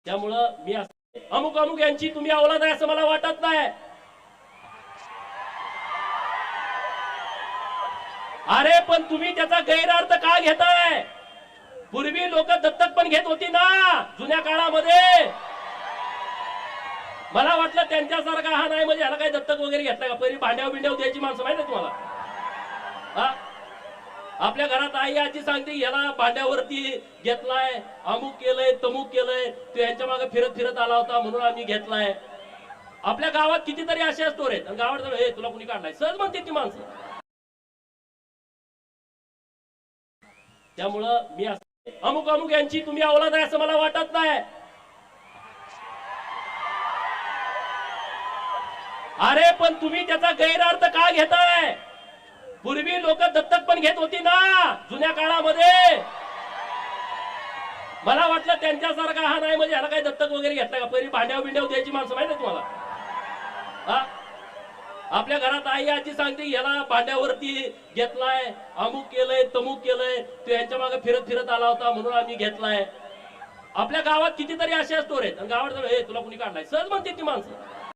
त्यामुळं मी अमुक अमुक यांची तुम्ही अवलाद आहे असं मला वाटत नाही। अरे पण तुम्ही त्याचा गैरअर्थ का घेताय? पूर्वी लोक दत्तक पण घेत होती ना जुन्या काळामध्ये। मला वाटलं त्यांच्यासारखा हा नाही म्हणजे ह्याला काही दत्तक वगैरे घेतलाय का? पहिली भांड्यावर बिंड्यावर द्यायची माणसं माहिती तुम्हाला? हा आपल्या घरात आई आजी सांगते याला भांड्यावरती घेतलाय, अमुक केलंय तमुक केलंय, तो यांच्या मागे फिरत फिरत आला होता म्हणून आम्ही घेतलाय। आपल्या गावात कितीतरी अशा स्टोर आहेत, गावात हे तुला कुणी काढलाय सहज म्हणते ती माणसं। त्यामुळं मी अमुक अमुक यांची तुम्ही अवलाद आहे असं मला वाटत नाही। अरे पण तुम्ही त्याचा गैरअर्थ का घेताय? पूर्वी लोक दत्तक पण घेत होती ना जुन्या काळामध्ये। मला वाटलं त्यांच्यासारखा हा नाही म्हणजे ह्याला काही दत्तक वगैरे घेतलाय का? पहिली भांड्यावर बिंड्यावर द्यायची माणसं माहिती तुम्हाला? हा आपल्या घरात आई आजी सांगते याला भांड्यावरती घेतलाय, अमुक केलंय तमुक केलंय, तो यांच्या मागे फिरत फिरत आला होता म्हणून आम्ही घेतलाय। आपल्या गावात कितीतरी अशा स्टोर आहेत, गावात हे तुला कुणी काढलाय सहज म्हणते ती माणसं।